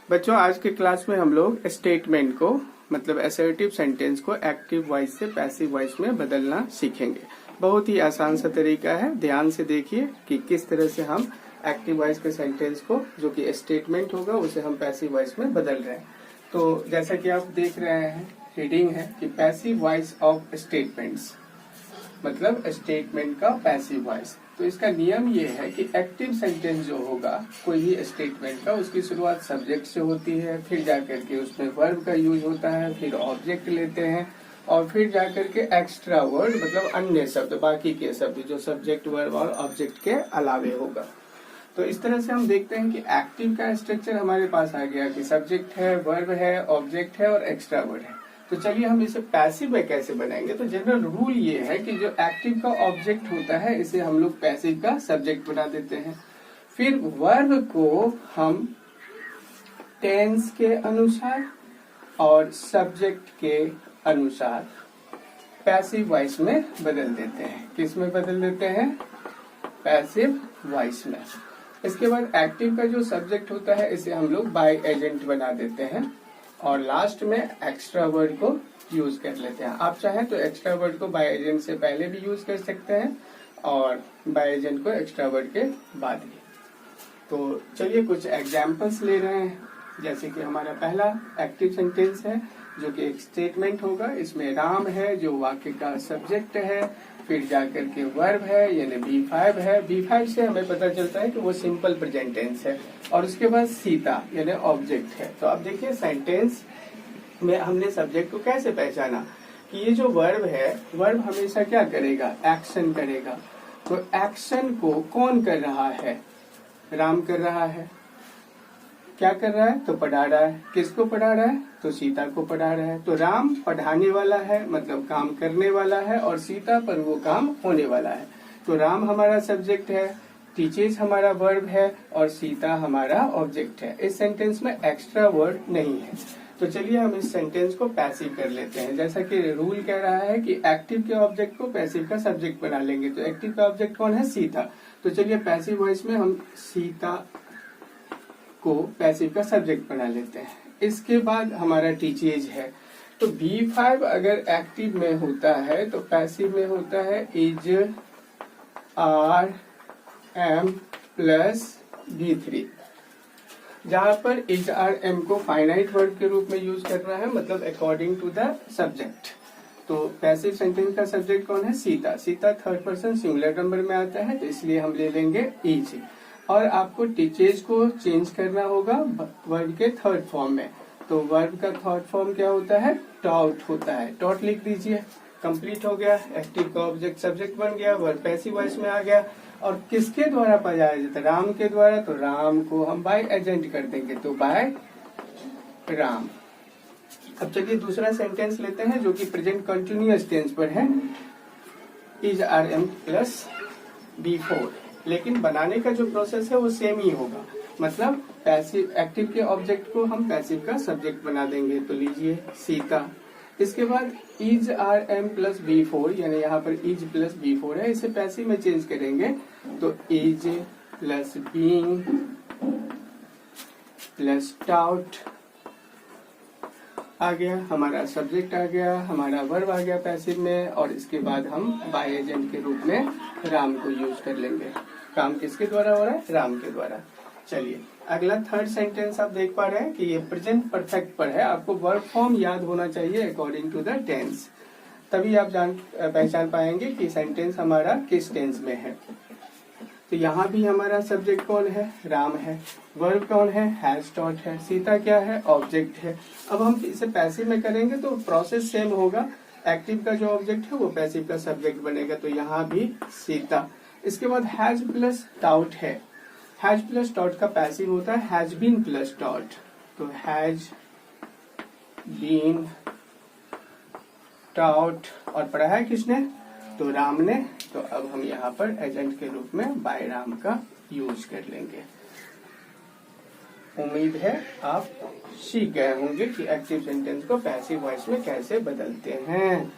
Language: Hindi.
बच्चों, आज के क्लास में हम लोग स्टेटमेंट को मतलब असर्टिव सेंटेंस को एक्टिव वॉइस से पैसिव वॉइस में बदलना सीखेंगे। बहुत ही आसान सा तरीका है। ध्यान से देखिए कि किस तरह से हम एक्टिव वॉइस के सेंटेंस को, जो कि स्टेटमेंट होगा, उसे हम पैसिव वॉइस में बदल रहे हैं। तो जैसा कि आप देख रहे हैं, रीडिंग है कि पैसिव वॉइस ऑफ स्टेटमेंट्स, मतलब स्टेटमेंट का पैसिव वॉइस। तो इसका नियम ये है कि एक्टिव सेंटेंस जो होगा कोई भी स्टेटमेंट का, उसकी शुरुआत सब्जेक्ट से होती है, फिर जाकर के उसमें वर्ब का यूज होता है, फिर ऑब्जेक्ट लेते हैं और फिर जाकर के एक्स्ट्रा वर्ड मतलब अन्य शब्द, बाकी के शब्द जो सब्जेक्ट वर्ब और ऑब्जेक्ट के अलावे होगा। तो इस तरह से हम देखते हैं कि एक्टिव का स्ट्रक्चर हमारे पास आ गया कि सब्जेक्ट है, वर्ब है, ऑब्जेक्ट है और एक्स्ट्रा वर्ड है। तो चलिए हम इसे पैसिव में कैसे बनाएंगे। तो जनरल रूल ये है कि जो एक्टिव का ऑब्जेक्ट होता है इसे हम लोग पैसिव का सब्जेक्ट बना देते हैं। फिर वर्ब को हम टेंस के अनुसार और सब्जेक्ट के अनुसार पैसिव वॉइस में बदल देते हैं। किस में बदल देते हैं? पैसिव वॉइस में। इसके बाद एक्टिव का जो सब्जेक्ट होता है इसे हम लोग बाय एजेंट बना देते हैं और लास्ट में एक्स्ट्रा वर्ड को यूज कर लेते हैं। आप चाहें तो एक्स्ट्रा वर्ड को बाय एजेंट से पहले भी यूज कर सकते हैं और बाय एजेंट को एक्स्ट्रा वर्ड के बाद भी। तो चलिए कुछ एग्जांपल्स ले रहे हैं। जैसे कि हमारा पहला एक्टिव सेंटेंस है जो कि एक स्टेटमेंट होगा। इसमें राम है जो वाक्य का सब्जेक्ट है, फिर जाकर के वर्ब है यानी B5 है। B5 से हमें पता चलता है कि वो सिंपल प्रेजेंट टेंस है और उसके बाद सीता यानी ऑब्जेक्ट है। तो अब देखिए सेंटेंस में हमने सब्जेक्ट को कैसे पहचाना कि ये जो वर्ब है, वर्ब हमेशा क्या करेगा? एक्शन करेगा। तो एक्शन को कौन कर रहा है? राम कर रहा है। क्या कर रहा है? तो पढ़ा रहा है। किसको पढ़ा रहा है? तो सीता को पढ़ा रहा है। तो राम पढ़ाने वाला है मतलब काम करने वाला है और सीता पर वो काम होने वाला है। तो राम हमारा सब्जेक्ट है, टीचर्स हमारा वर्ब है और सीता हमारा ऑब्जेक्ट है। इस सेंटेंस में एक्स्ट्रा वर्ड नहीं है। तो चलिए हम इस सेंटेंस को पैसिव कर लेते हैं। जैसा कि रूल कह रहा है कि एक्टिव के ऑब्जेक्ट को पैसिव का सब्जेक्ट बना लेंगे। तो एक्टिव का ऑब्जेक्ट कौन है? सीता। तो चलिए पैसिव वॉइस में हम सीता को पैसिव का सब्जेक्ट बना लेते हैं। इसके बाद हमारा टीचर्स है। तो B5 अगर एक्टिव में होता है तो पैसिव में होता है is R M plus B3, जहां पर इज आर एम को फाइनाइट वर्ड के रूप में यूज करना है, मतलब अकॉर्डिंग टू द सब्जेक्ट। तो पैसिव सेंटेंस का सब्जेक्ट कौन है? Sita. Sita third person singular number में आता है तो इसलिए हम ले लेंगे इज। और आपको टीचर्स को चेंज करना होगा वर्ब के थर्ड फॉर्म में। तो वर्ब का थर्ड फॉर्म क्या होता है? टॉट होता है। टॉट लिख दीजिए। कंप्लीट हो गया। एक्टिव का ऑब्जेक्ट सब्जेक्ट बन गया, वर्ब पैसिव वॉइस में आ गया। और किसके द्वारा पढ़ाया जाता है? राम के द्वारा। तो राम को हम बाय एजेंट कर देंगे, तो बाय राम। अब चलिए दूसरा सेंटेंस लेते हैं जो कि प्रेजेंट कंटिन्यूअस टेंस पर है, is R M plus B4। लेकिन बनाने का जो प्रोसेस है वो सेम ही होगा, मतलब पैसिव एक्टिव के ऑब्जेक्ट को हम पैसिव का सब्जेक्ट बना देंगे। तो लीजिए सीता। इसके बाद is R M plus B4 यानी यहाँ पर इज प्लस B4 है, इसे पैसिव में चेंज करेंगे तो इज प्लस बीइंग प्लस टाउट आ गया, हमारा सब्जेक्ट आ गया, हमारा वर्ब आ गया पैसिव में। और इसके बाद हम बाय एजेंट के रूप में राम को यूज कर लेंगे। काम किसके द्वारा हो रहा है? राम के द्वारा। चलिए अगला थर्ड सेंटेंस आप देख पा रहे हैं कि ये प्रेजेंट परफेक्ट पर है। आपको वर्ब फॉर्म याद होना चाहिए अकॉर्डिंग टू द टेंस, तभी आप पहचान पाएंगे कि सेंटेंस हमारा किस टेंस में है। तो यहाँ भी हमारा सब्जेक्ट कौन है? राम है। वर्ब कौन है? हैज टॉट है। सीता क्या है? ऑब्जेक्ट है। अब हम इसे पैसिव में करेंगे तो प्रोसेस सेम होगा। एक्टिव का जो ऑब्जेक्ट है वो पैसिव का सब्जेक्ट बनेगा, तो यहाँ भी सीता। इसके बाद हैज प्लस टाउट है। हैज प्लस टॉट का पैसिव होता है हैज बीन प्लस टॉट। तो हैज बीन टाउट और पढ़ा है किसने? तो राम ने। तो अब हम यहाँ पर एजेंट के रूप में बाय राम का यूज कर लेंगे। उम्मीद है आप सीख गए होंगे कि एक्टिव सेंटेंस को पैसिव वॉइस में कैसे बदलते हैं।